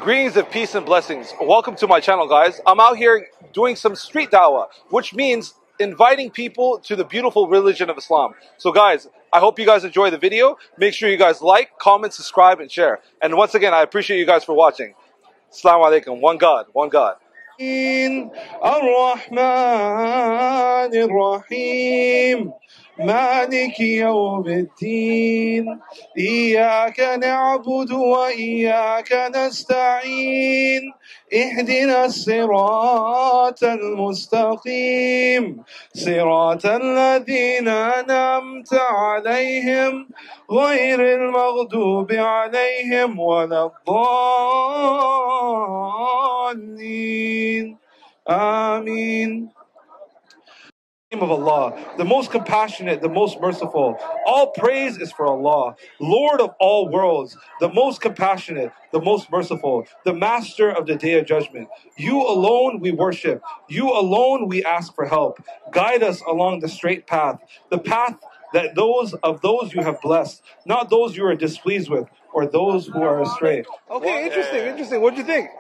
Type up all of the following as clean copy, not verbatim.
Greetings of peace and blessings. Welcome to my channel, guys. I'm out here doing some street dawah, which means inviting people to the beautiful religion of Islam. So guys, I hope you guys enjoy the video. Make sure you guys like, comment, subscribe, and share. And once again, I appreciate you guys for watching. Assalamu alaikum. One God, one God. الرحمن الرحيم مالك يوم الدين إياك نعبد وإياك نستعين اهدنا الصراط المستقيم صراط الذين أنعمت عليهم غير المغضوب عليهم ولا الضالين آمين. Name of Allah, the most compassionate, the most merciful. All praise is for Allah, Lord of all worlds, the most compassionate, the most merciful, the master of the day of judgment. You alone we worship. You alone we ask for help. Guide us along the straight path, the path that those you have blessed, not those you are displeased with or those who are astray. Okay, interesting. What do you think?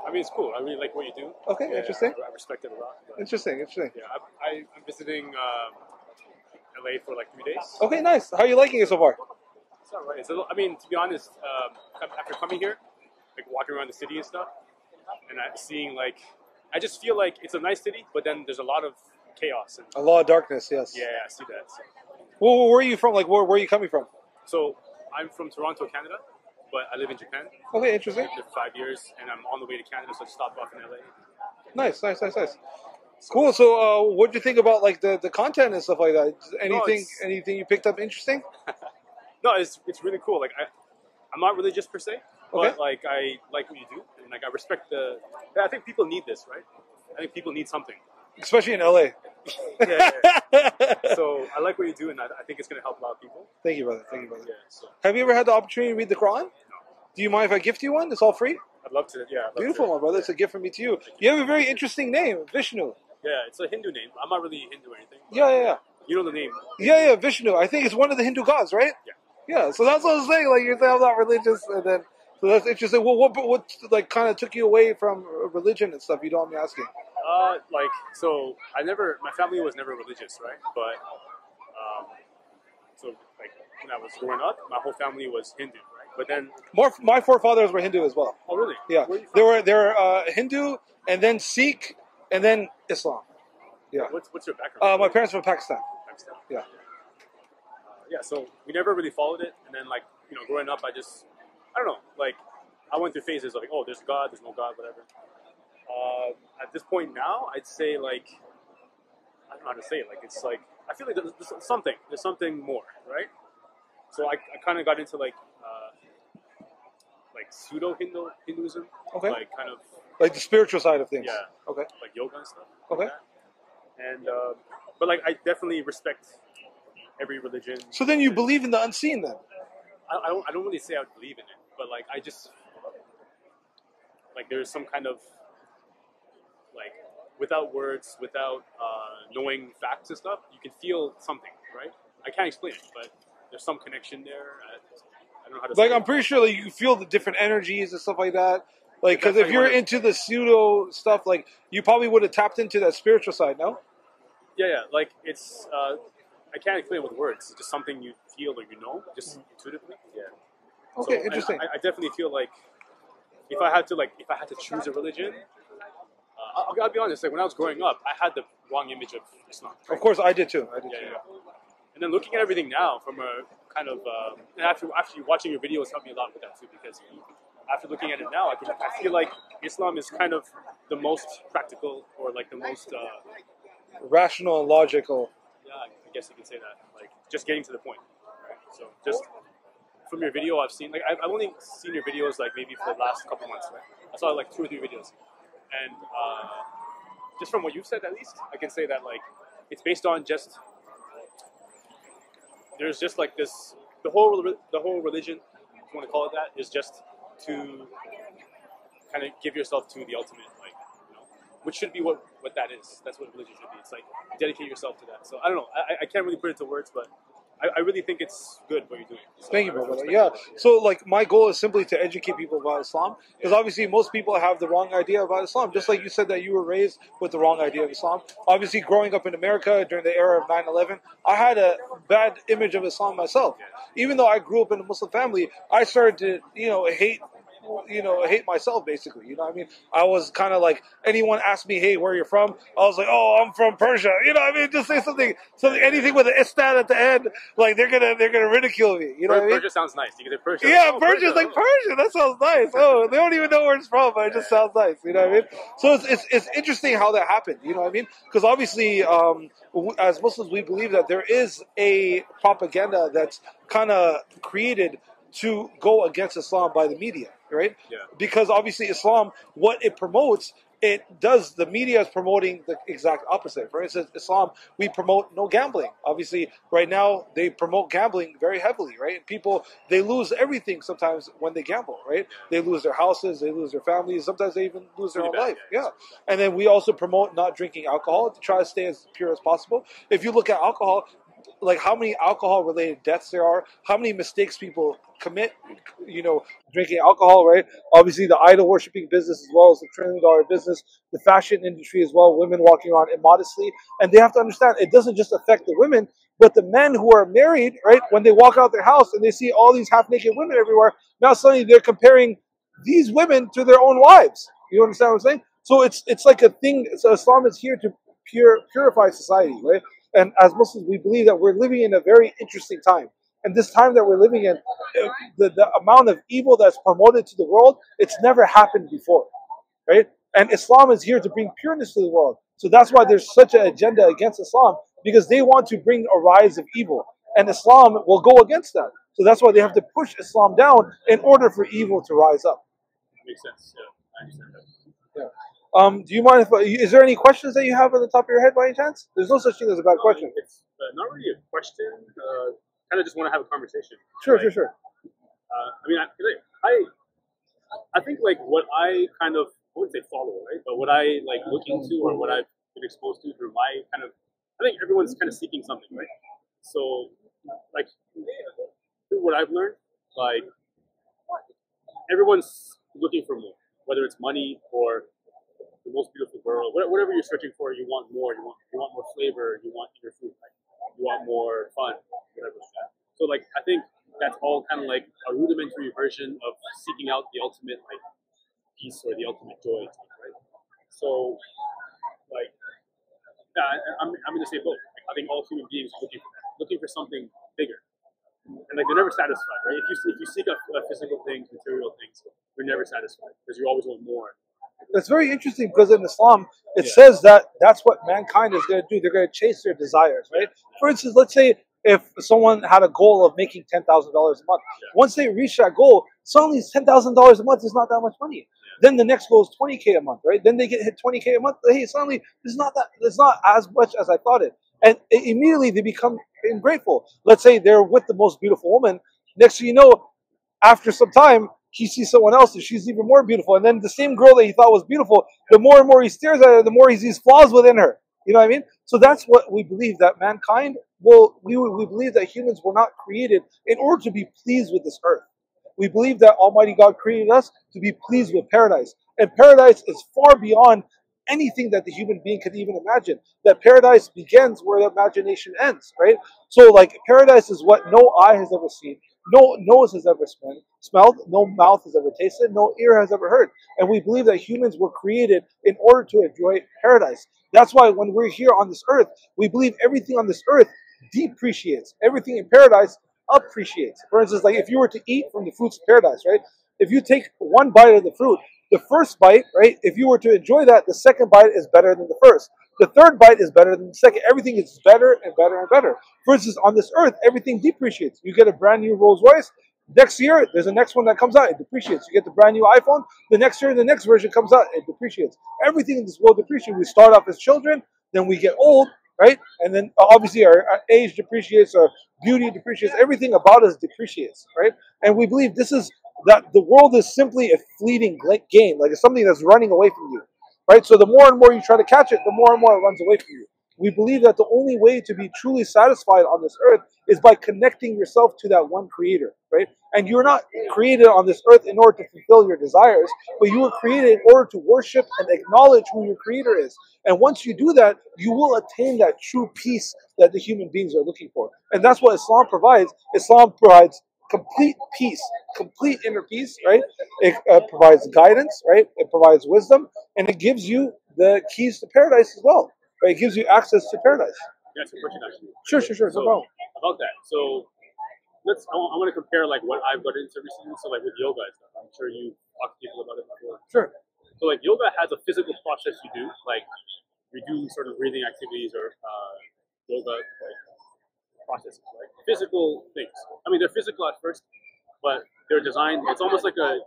I mean, it's cool. I really like what you do. Okay, interesting. I respect it a lot. Interesting. Yeah, I'm visiting LA for like 3 days. Okay, nice. How are you liking it so far? It's all right. I mean, to be honest, after coming here, like walking around the city and stuff, and seeing like, I just feel like it's a nice city, but then there's a lot of chaos. And, A lot of darkness, yes. yeah, I see that. So. Well, where are you from? Like, where are you coming from? So I'm from Toronto, Canada, but I live in Japan. Okay, interesting. I've lived 5 years, and I'm on the way to Canada, so I stopped off in LA. Nice. Cool. So, what do you think about like the content and stuff like that? Anything you picked up interesting? No, it's really cool. Like I'm not religious per se, but Okay. like I like what you do, and like I respect I think people need this, right? I think people need something. Especially in LA. Yeah. So I like what you do, and I think it's gonna help a lot of people. Thank you, brother. Yeah. So Have you ever had the opportunity to read the Quran? no, Do you mind if I gift you one? It's all free. I'd love to. Yeah. I'd love Beautiful, to. my brother. It's a gift from me to you. You have a very interesting name, Vishnu. Yeah, it's a Hindu name. I'm not really Hindu or anything. But Yeah. You know the name. Yeah, Vishnu. I think it's one of the Hindu gods, right? Yeah. So that's what I was saying. Like you're saying I'm not religious, and then so that's interesting. Well, what like kind of took you away from religion and stuff? You don't want me asking. Like so, my family was never religious, right? But so like when I was growing up, my whole family was Hindu, right? But then My forefathers were Hindu as well. oh really? Yeah, Where are you from? they were Hindu, and then Sikh, and then Islam. Yeah. What's your background? My parents were from Pakistan. Pakistan. Yeah. Yeah, so we never really followed it, and then like growing up, I don't know, like I went through phases of like, oh, there's God, there's no God, whatever. At this point now, I'd say like I don't know how to say it. Like it's like I feel like there's something more, right? So I kind of got into like pseudo Hinduism, Okay. like kind of Like the spiritual side of things. yeah, Okay. like yoga and stuff. Okay. Like that. And but like I definitely respect every religion. So then you believe in the unseen, then? I don't really say I believe in it, but like I just like there's some kind of like without words, without knowing facts and stuff, you can feel something, right? I can't explain it, but there's some connection there. I don't know how to Like say I'm it. pretty sure like you feel the different energies and stuff like that. Like because if Definitely you're one of- into the pseudo stuff, like you probably would have tapped into that spiritual side, no? Yeah, like it's I can't explain it with words. It's just something you feel or you know, just intuitively. Yeah. Okay, So, interesting. I definitely feel like if I had to choose a religion, I'll be honest. Like when I was growing up, I had the wrong image of Islam. Of course, I did too. Yeah. And then looking at everything now from a kind of and after watching your videos helped me a lot with that too, because after looking at it now, I feel like Islam is kind of the most practical or like the most Rational and logical. yeah, I guess you could say that, like just getting to the point. Right? So just from your video, I've seen like I've only seen your videos like maybe for the last couple months. Right? I saw like 2 or 3 videos, and just from what you've said, at least I can say that like it's based on just there's just like this the whole religion, if you want to call it that, is just to kind of give yourself to the ultimate, like which should be what that is. That's what religion should be. It's like you dedicate yourself to that. So I don't know. I can't really put it into words, but I really think it's good what you're doing. So Thank you, I brother. respect Yeah. it. So, like, my goal is simply to educate people about Islam, because obviously most people have the wrong idea about Islam. Just like you said that you were raised with the wrong idea of Islam. Obviously, growing up in America during the era of 9/11, I had a bad image of Islam myself. Even though I grew up in a Muslim family, I started to, hate myself, basically. You know what I mean? I was kind of like, anyone asked me, hey, where you're from? I was like, oh, I'm from Persia. You know what I mean? Just say something, anything with an istat at the end, like they're gonna ridicule me. You know what I mean? Persia sounds nice. You get Persia. Yeah, Oh, Persia's like Persia. That sounds nice. Oh, they don't even know where it's from, but it just sounds nice. You know what I mean? So it's interesting how that happened. You know what I mean? Because obviously, as Muslims, we believe that there is a propaganda that's kind of created to go against Islam by the media, right? Yeah. Because obviously Islam, what it promotes, the media is promoting the exact opposite. For instance, Islam, we promote no gambling. Obviously, right now, they promote gambling very heavily, right? People, they lose everything sometimes when they gamble, right? They lose their houses, they lose their families, sometimes they even lose their own life. Yeah. And then we also promote not drinking alcohol to try to stay as pure as possible. If you look at alcohol, like how many alcohol-related deaths there are, how many mistakes people commit, drinking alcohol, right? Obviously, the idol worshipping business, as well as the trillion-dollar business, the fashion industry as well, women walking around immodestly. And they have to understand, it doesn't just affect the women, but the men who are married, right? When they walk out their house and they see all these half-naked women everywhere, now suddenly they're comparing these women to their own wives. You understand what I'm saying? So it's like a thing. So Islam is here to purify society, right? And as Muslims, we believe that we're living in a very interesting time. And this time that we're living in, the amount of evil that's promoted to the world, it's never happened before, right? And Islam is here to bring pureness to the world. So that's why there's such an agenda against Islam, because they want to bring a rise of evil. And Islam will go against that. So that's why they have to push Islam down in order for evil to rise up. Makes sense. Yeah, I understand that. Yeah. Do you mind is there any questions that you have on the top of your head by any chance? There's no such thing as a bad question. It's not really a question. Kind of just want to have a conversation. Sure. I mean, I think like what I kind of, I wouldn't say follow, right? But what I like look into or what I've been exposed to through my kind of, I think everyone's kind of seeking something, right? So like through what I've learned, like everyone's looking for more, whether it's money or the most beautiful girl, whatever you're searching for, you want more. You want more flavor. You want your food, right? You want more fun, whatever like that. So like I think that's all kind of like a rudimentary version of seeking out the ultimate like peace or the ultimate joy, right? So like yeah, I'm gonna say both. Like, I think all human beings are looking for something bigger, and like they're never satisfied, right? If you seek out physical things, material things, you're never satisfied because you always want more. That's very interesting because in Islam, it says that that's what mankind is going to do. They're going to chase their desires, right? For instance, let's say if someone had a goal of making $10,000 a month, once they reach that goal, suddenly $10,000 a month is not that much money. Then the next goal is $20K a month, right? Then they get hit $20K a month. Hey, suddenly it's not as much as I thought it, and immediately they become ungrateful. Let's say they're with the most beautiful woman. Next thing you know, after some time, he sees someone else and she's even more beautiful. And then the same girl that he thought was beautiful, the more and more he stares at her, the more he sees flaws within her. You know what I mean? So that's what we believe, that mankind we believe that humans were not created in order to be pleased with this earth. We believe that Almighty God created us to be pleased with paradise. And paradise is far beyond anything that the human being could even imagine. That paradise begins where the imagination ends, right? So like paradise is what no eye has ever seen, no nose has ever smelled, no mouth has ever tasted, no ear has ever heard. And we believe that humans were created in order to enjoy paradise. That's why when we're here on this earth, we believe everything on this earth depreciates. Everything in paradise appreciates. For instance, like if you were to eat from the fruits of paradise, right? If you take one bite of the fruit, the first bite, right? If you were to enjoy that, the second bite is better than the first. The third bite is better than the second. Everything is better and better and better. For instance, on this earth, everything depreciates. You get a brand new Rolls Royce. Next year, there's a next one that comes out. It depreciates. You get the brand new iPhone. The next year, the next version comes out. It depreciates. Everything in this world depreciates. We start off as children, then we get old, right? And then obviously our age depreciates, our beauty depreciates. Everything about us depreciates, right? And we believe that the world is simply a fleeting game, like it's something that's running away from you, right? So the more and more you try to catch it, the more and more it runs away from you. We believe that the only way to be truly satisfied on this earth is by connecting yourself to that one creator, right? And you're not created on this earth in order to fulfill your desires, but you were created in order to worship and acknowledge who your creator is. And once you do that, you will attain that true peace that the human beings are looking for. And that's what Islam provides. Islam provides complete peace, complete inner peace, right? It provides guidance, right? It provides wisdom, and it gives you the keys to paradise as well, right? It gives you access to paradise. Yeah, it's a question actually. Sure, no problem. About that, so I want to compare like what I've got into recently. So like with yoga and stuff, I'm sure you talked to people about it before. Sure. So like yoga has a physical process you do, like you do sort of breathing activities or yoga like processes, right? Physical things. I mean, they're physical at first, but they're designed. It's almost like I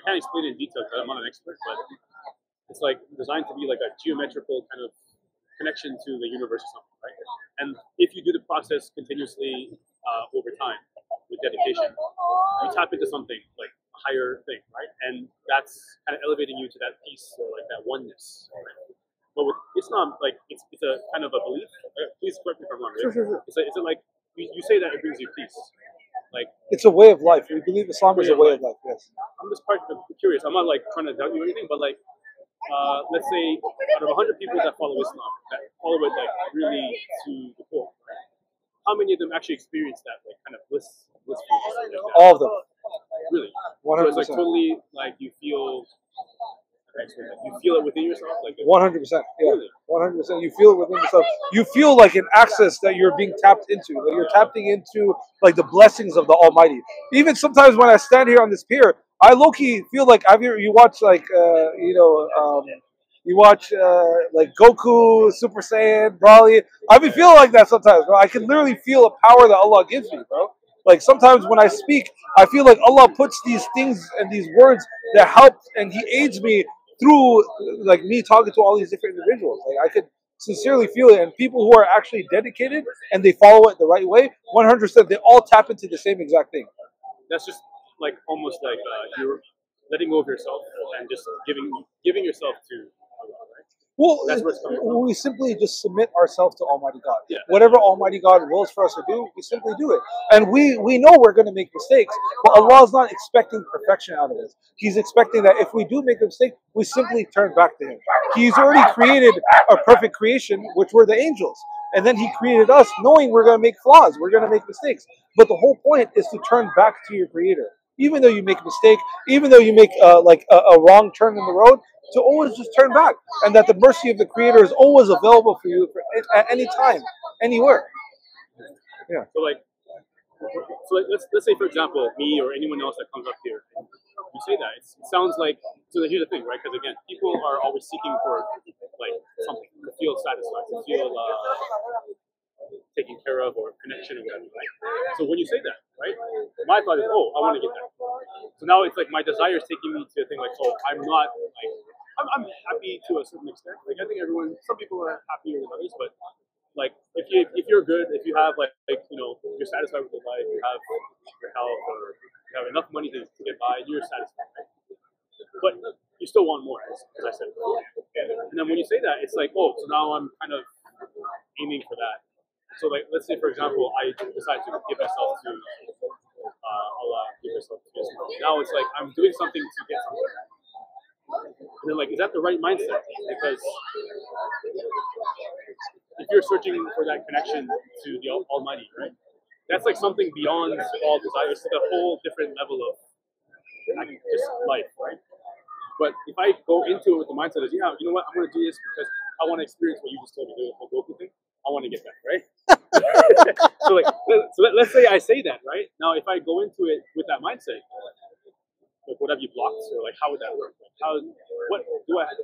can't explain it in detail because I'm not an expert, but it's like designed to be like a geometrical kind of connection to the universe or something, right? And if you do the process continuously over time with dedication, you tap into something like a higher thing, right? And that's kind of elevating you to that peace or like that oneness, right? But with Islam, like it's a kind of a belief. Please correct me if I'm wrong. Right? Sure. It's like you say that it brings you peace. Like it's a way of life. We believe Islam is a way of life. Yes. I'm just quite curious. I'm not like trying to doubt you or anything, but like let's say out of 100 people that follow Islam, that follow it like really to the core, right? How many of them actually experience that like kind of bliss? All of them. Really. 100%. So it's like totally like you feel. You feel it within yourself, like 100%. Yeah, 100%. You feel it within yourself. You feel like an access that you're being tapped into. Like you're tapping into like the blessings of the Almighty. Even sometimes when I stand here on this pier, I low key feel like you watch like you watch like Goku, Super Saiyan, Broly. I be feeling like that sometimes, bro. I can literally feel a power that Allah gives me, bro. Like sometimes when I speak, I feel like Allah puts these things and these words that help, and He aids me through like me talking to all these different individuals. Like I could sincerely feel it, and people who are actually dedicated and they follow it the right way, 100%, they all tap into the same exact thing. That's just like almost like you're letting go of yourself and just giving yourself to Allah, right? Well, that's where it's coming from. We simply just submit ourselves to Almighty God. Yeah. Whatever Almighty God wills for us to do, we simply do it. And we know we're going to make mistakes, but Allah is not expecting perfection out of us. He's expecting that if we do make a mistake, we simply turn back to Him. He's already created a perfect creation, which were the angels. And then He created us knowing we're going to make flaws, we're going to make mistakes. But the whole point is to turn back to your Creator. Even though you make a mistake, even though you make a wrong turn in the road, to always just turn back, and that the mercy of the Creator is always available for you at any time, anywhere. Yeah. So let's say for example, me or anyone else that comes up here, and you say that it sounds like. So here's the thing, right? Because again, people are always seeking for like something to feel satisfied, to feel taken care of, or connection or whatever, right? So when you say that, right, my thought is, oh, I want to get that. So now it's like my desire is taking me to a thing like, oh, I'm not like. I'm happy to a certain extent. Like I think some people are happier than others, but like if you're good, if you have like you're satisfied with your life, you have your health, or you have enough money to get by, you're satisfied. Right? But you still want more, as I said. And then when you say that, it's like, oh, so now I'm kind of aiming for that. So like, let's say for example, I decide to give myself to Allah, give myself to Islam. Now it's like I'm doing something to get something. And then, like, is that the right mindset? Because if you're searching for that connection to the Almighty, right, that's like something beyond all desire. It's like a whole different level of just life, right? But if I go into it with the mindset of, yeah, you know what, I'm going to do this because I want to experience what you just told me, the whole Goku thing. I want to get that, right? so let's say I say that, right? Now, if I go into it with that mindset, like what have you blocked, or like how would that work? Like what do I have to do?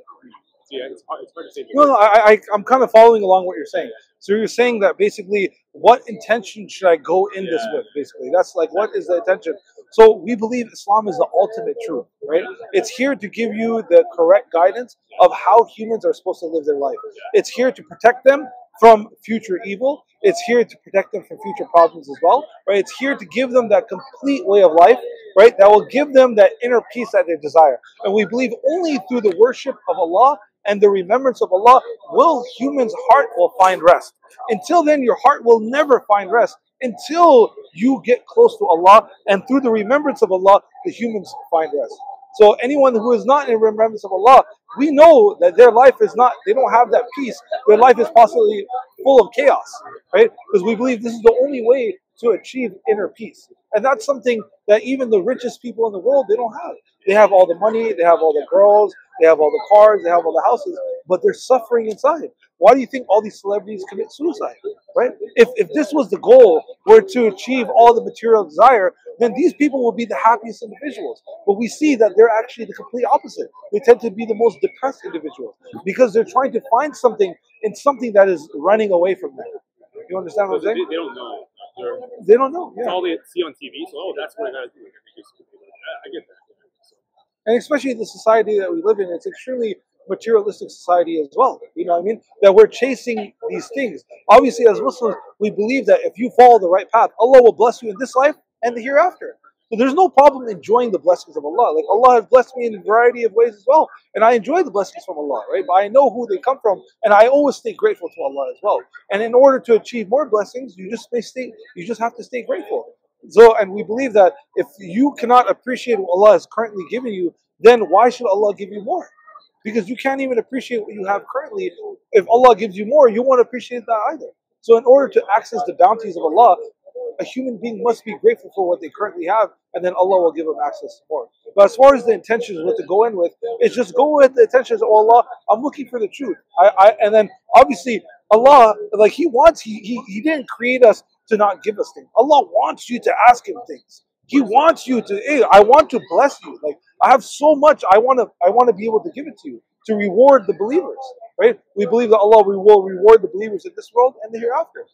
Yeah, it's hard to say. No, I'm kind of following along what you're saying. So you're saying that basically, what intention should I go in this with? Basically, that's like, what is the intention? So we believe Islam is the ultimate truth, right? It's here to give you the correct guidance of how humans are supposed to live their life. It's here to protect them from future evil. It's here to protect them from future problems as well, right? It's here to give them that complete way of life, right? That will give them that inner peace that they desire. And we believe only through the worship of Allah and the remembrance of Allah, human's heart will find rest. Until then, your heart will never find rest until you get close to Allah, and through the remembrance of Allah, the humans find rest. So anyone who is not in remembrance of Allah, we know that their life is not, they don't have that peace. Their life is possibly full of chaos, right? Because we believe this is the only way to achieve inner peace. And that's something that even the richest people in the world, they don't have. They have all the money, they have all the girls, they have all the cars, they have all the houses, but they're suffering inside. Why do you think all these celebrities commit suicide, right? If this was the goal, were to achieve all the material desire, then these people will be the happiest individuals. But we see that they're actually the complete opposite. They tend to be the most depressed individuals because they're trying to find something in something that is running away from them. You understand what I'm saying? They don't know. They don't know. Yeah. It's all they see on TV. So, that's what I got to do. I get that. And especially the society that we live in, it's extremely materialistic society as well. You know what I mean? That we're chasing these things. Obviously, as Muslims, we believe that if you follow the right path, Allah will bless you in this life and the hereafter. So there's no problem enjoying the blessings of Allah. Like Allah has blessed me in a variety of ways as well. And I enjoy the blessings from Allah, right? But I know who they come from, and I always stay grateful to Allah as well. And in order to achieve more blessings, you just have to stay grateful. So, and we believe that if you cannot appreciate what Allah has currently given you, then why should Allah give you more? Because you can't even appreciate what you have currently. If Allah gives you more, you won't appreciate that either. So in order to access the bounties of Allah, a human being must be grateful for what they currently have, and then Allah will give them access to more. But as far as the intentions, what to go in with, it's just go with the intentions of Allah. I'm looking for the truth. And then obviously Allah, like He didn't create us to not give us things. Allah wants you to ask Him things. He wants you to, hey, I want to bless you. Like I have so much, I want to be able to give it to you, to reward the believers. Right? We believe that Allah will reward the believers in this world and the hereafter.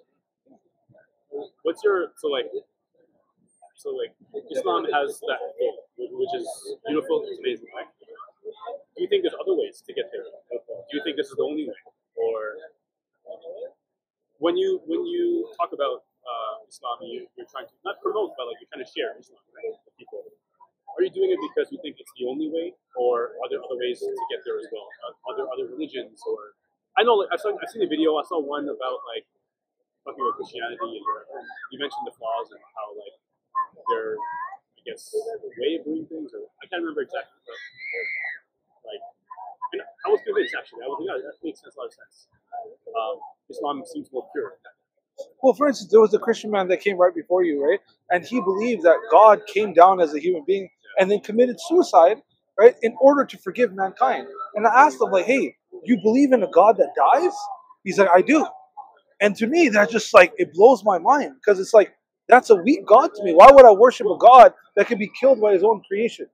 What's your so Islam has that goal, which is beautiful, it's amazing, right? Do you think there's other ways to get there? Do you think this is the only way, or when you talk about Islam, you're trying to not promote, but like you're trying to share Islam, right, with people? Are you doing it because you think it's the only way, or are there other ways to get there as well? Are there other religions, or I know like I've seen a video. I saw one about like talking about Christianity, and you mentioned the flaws and how like their, I guess, way of doing things, or I can't remember exactly, but like I was convinced actually. I was like, yeah, that makes a lot of sense. Islam seems more pure. Well, for instance, there was a Christian man that came right before you, right? And he believed that God came down as a human being and then committed suicide, right, in order to forgive mankind. And I asked him, like, hey, you believe in a God that dies? He's like, I do. And to me, that just like, it blows my mind, because it's like, that's a weak God to me. Why would I worship a God that can be killed by His own creation?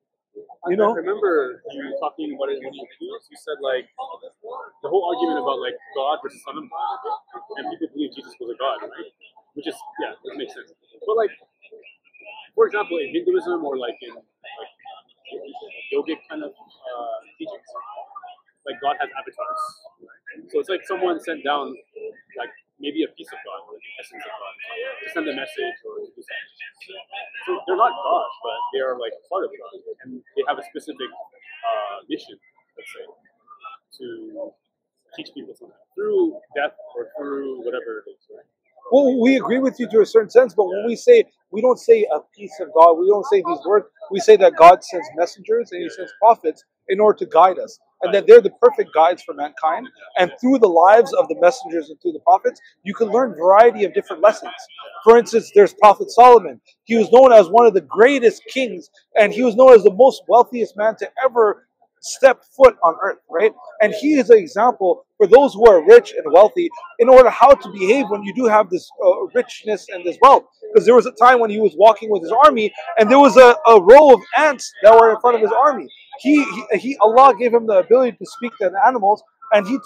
You know? I remember you talking about it in one of your videos. You said like the whole argument about like God versus Son of God, and people believe Jesus was a God, right? Which is, yeah, that makes sense. But like, for example, in Hinduism or like in like yogic kind of teachings, like God has avatars, right? So it's like someone sent down like maybe a piece of God or the essence of God to send a message or to do something. So they're not God, but they are like part of God, and they have a specific mission, let's say, to teach people something through death or through whatever it is, right? Well, we agree with you to a certain sense, but when we say, we don't say a piece of God, we don't say these words, we say that God sends messengers and He sends prophets in order to guide us. And that they're the perfect guides for mankind. And through the lives of the messengers and through the prophets, you can learn a variety of different lessons. For instance, there's Prophet Solomon. He was known as one of the greatest kings, and he was known as the most wealthiest man to ever step foot on earth, right? And he is an example for those who are rich and wealthy in order how to behave when you do have this richness and this wealth. Because there was a time when he was walking with his army, and there was a row of ants that were in front of his army. Allah gave him the ability to speak to the animals, and he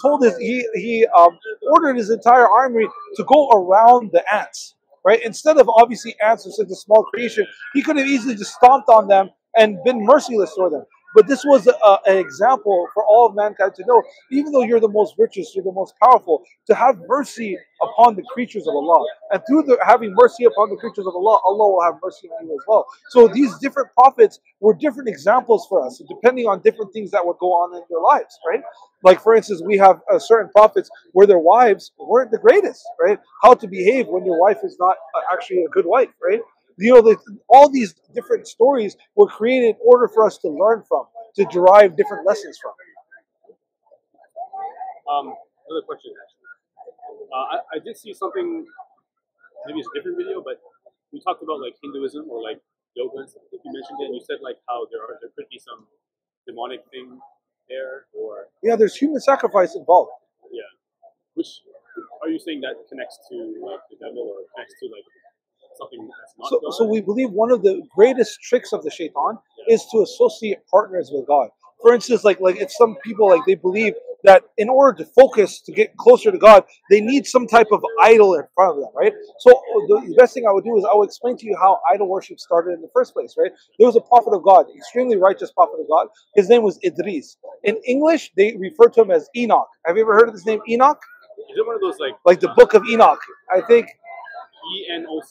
ordered his entire army to go around the ants, right? Instead of obviously ants are such a small creation, he could have easily just stomped on them and been merciless toward them. But this was an example for all of mankind to know, even though you're the most richest, you're the most powerful, to have mercy upon the creatures of Allah. And through having mercy upon the creatures of Allah, Allah will have mercy on you as well. So these different prophets were different examples for us, depending on different things that would go on in their lives, right? Like, for instance, we have certain prophets where their wives weren't the greatest, right? How to behave when your wife is not actually a good wife, right? All these different stories were created in order for us to learn from, to derive different lessons from. Another question, actually. I did see something, maybe it's a different video, but we talked about like Hinduism or like yoga and stuff. I think you mentioned it, and you said like how there could be some demonic thing there, or yeah, there's human sacrifice involved. Yeah, which are you saying that connects to like the devil or connects to like something that's not God? So we believe one of the greatest tricks of the shaitan is to associate partners with God. For instance, like it's some people, like, they believe that in order to focus, to get closer to God, they need some type of idol in front of them, right? So the best thing I would do is I would explain to you how idol worship started in the first place, right? There was a prophet of God, extremely righteous prophet of God. His name was Idris. In English, they refer to him as Enoch. Have you ever heard of this name, Enoch? Is it one of those like the Book of Enoch? I think. Enoch?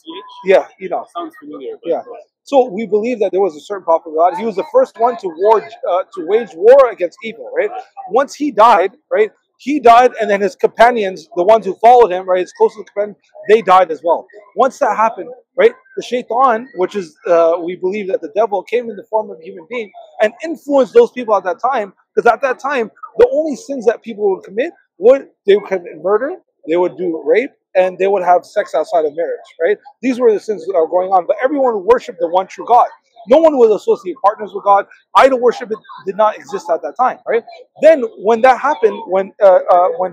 Yeah, Enoch. Sounds familiar. But yeah. So we believe that there was a certain prophet of God. He was the first one to wage war against evil, right? Once he died, right? He died, and then his companions, the ones who followed him, right, his closest companions, they died as well. Once that happened, right, the shaitan, which is, we believe that the devil came in the form of a human being and influenced those people at that time, because at that time, the only sins that people would commit they would commit murder, they would do rape, and they would have sex outside of marriage, right? These were the sins that are going on. But everyone worshipped the one true God. No one would associate partners with God. Idol worship did not exist at that time, right? Then when that happened, when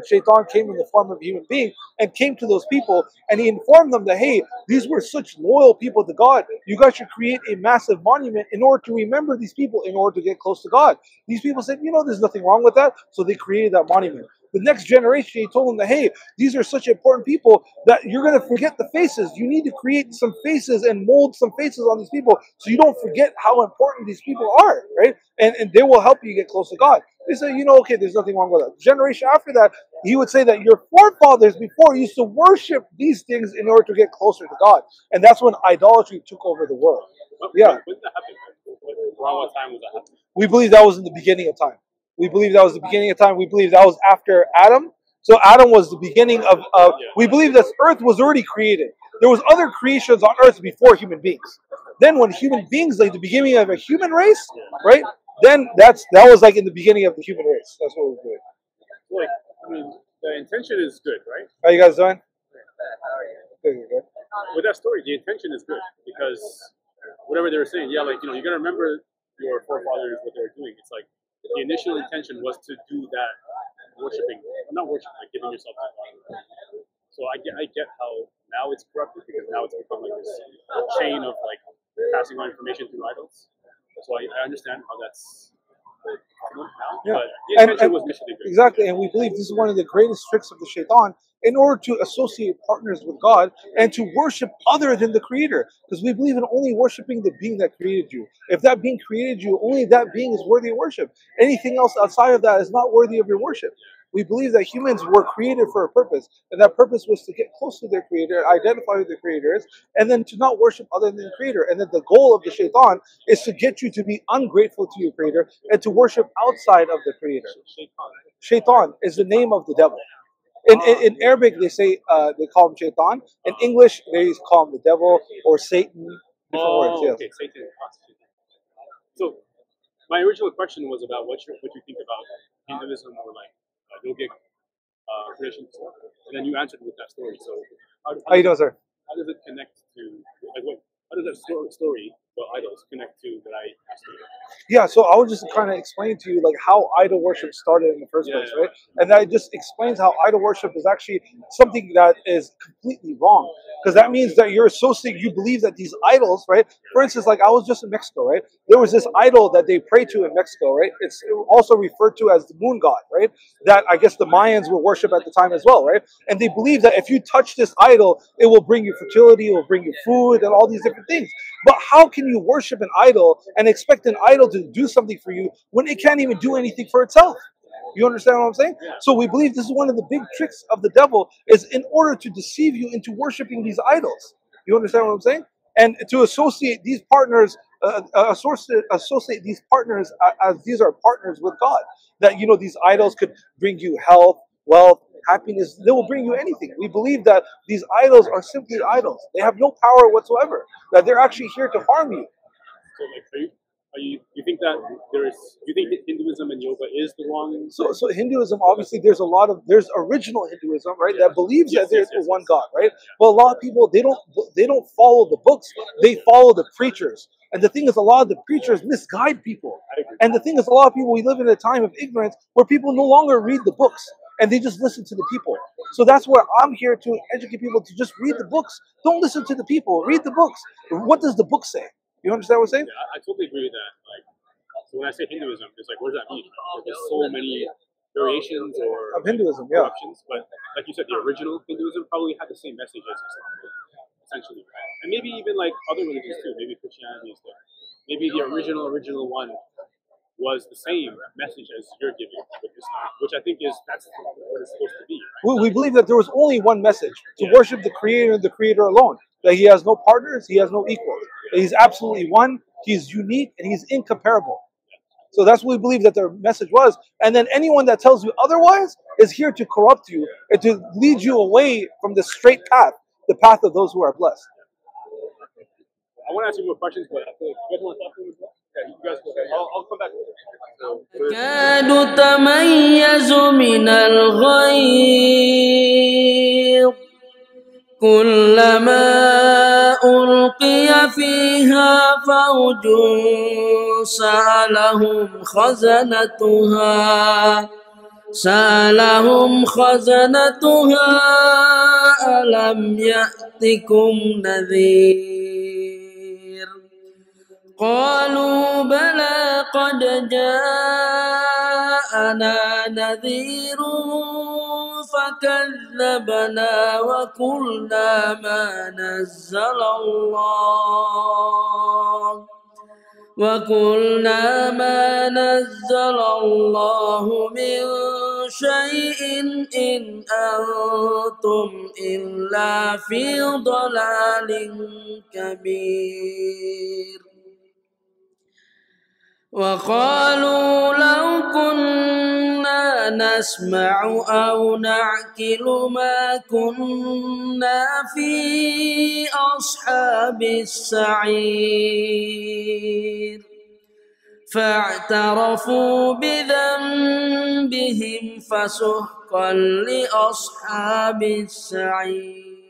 Shaitan came in the form of a human being and came to those people and he informed them that, hey, these were such loyal people to God, you guys should create a massive monument in order to remember these people, in order to get close to God. These people said, there's nothing wrong with that. So they created that monument. The next generation, he told them that, hey, these are such important people that you're going to forget the faces. You need to create some faces and mold some faces on these people so you don't forget how important these people are, right? And they will help you get close to God. They say, okay, there's nothing wrong with that. The generation after that, he would say that your forefathers before used to worship these things in order to get closer to God. And that's when idolatry took over the world. When did that happen? Around what time was that happening? We believe that was in the beginning of time. We believe that was the beginning of time. We believe that was after Adam. So Adam was the beginning of we believe that Earth was already created. There was other creations on Earth before human beings. Then when human beings, like the beginning of a human race, right? Then that was like in the beginning of the human race. That's what we're doing. Like, the intention is good, right? How you guys doing? Good. With that story, the intention is good because whatever they were saying, you gotta remember your forefathers, what they were doing. It's like the initial intention was to do that not worshiping, like giving yourself to God. So I get how now it's corrupted because now it's become like this chain of like passing on information through idols. So I understand how that's the problem now. Yeah. But the intention was initially good. Exactly, and we believe this is one of the greatest tricks of the shaitan in order to associate partners with God and to worship other than the Creator. Because we believe in only worshiping the being that created you. If that being created you, only that being is worthy of worship. Anything else outside of that is not worthy of your worship. We believe that humans were created for a purpose, and that purpose was to get close to their Creator, identify who the Creator is, and then to not worship other than the Creator. And then the goal of the shaitan is to get you to be ungrateful to your Creator and to worship outside of the Creator. Shaitan is the name of the devil. In Arabic, they say they call him shaitan. In English, they call him the devil or Satan. Different words, yes. Okay, Satan. So, my original question was about what you think about Hinduism or like yogic creation stuff, and then you answered with that story. So, how you doing, sir? How does it connect to how does that story about idols connect to that I asked you? Yeah, so I was just kind of explain to you like how idol worship started in the first place, right? And that just explains how idol worship is actually something that is completely wrong. Because that means that you believe that these idols, right? For instance, like I was just in Mexico, right? There was this idol that they pray to in Mexico, right? It's also referred to as the moon god, right? That I guess the Mayans would worship at the time as well, right? And they believe that if you touch this idol, it will bring you fertility, it will bring you food, and all these different things. But how can you worship an idol and expect an idol to do something for you when it can't even do anything for itself. You understand what I'm saying? So we believe this is one of the big tricks of the devil, is in order to deceive you into worshiping these idols. You understand what I'm saying? And to associate these partners, associate these partners as these are partners with God. That, you know, these idols could bring you health, wealth, happiness. They will bring you anything. We believe that these idols are simply idols. They have no power whatsoever. That they're actually here to harm you. So, like, you think that you think that Hinduism and yoga is the wrong? So Hinduism, obviously, there's original Hinduism, right? That believes that there's one God, right? But a lot of people, they don't follow the books. They follow the preachers. And the thing is, a lot of the preachers misguide people. And the thing is, a lot of people, we live in a time of ignorance where people no longer read the books and they just listen to the people. So that's where I'm here to educate people to just read the books. Don't listen to the people. Read the books. What does the book say? You understand what I'm saying? Yeah, I totally agree with that. Like, so when I say Hinduism, it's like, what does that mean? Like, there's so many variations or of Hinduism, yeah. Options, but like you said, the original Hinduism probably had the same message as Islam, essentially, right? And maybe even like other religions too. Maybe Christianity is there. Maybe the original one was the same message as you're giving with Islam, which I think that's what it's supposed to be. Right? We believe that there was only one message: to worship the Creator alone. That He has no partners, He has no equals. That He's absolutely one. He's unique and He's incomparable. So that's what we believe that their message was. And then anyone that tells you otherwise is here to corrupt you and to lead you away from the straight path, the path of those who are blessed. I want to ask you more questions, but I feel like you guys want to talk to me as well? Yeah, you guys go ahead. I'll come back. يكاد تميز من الغيظ كلما ألقي فيها فوج سألهم خزنتها ألم يأتكم نذير قالوا بلى قد جاءنا نذير فكذبنا وقلنا ما نزل الله من شيء إن أنتم إلا في ضلال كبير وقالوا لو كنا نسمع أو نعقل ما كنا في أصحاب السعير فاعترفوا بذنبهم فسحقا لأصحاب السعير.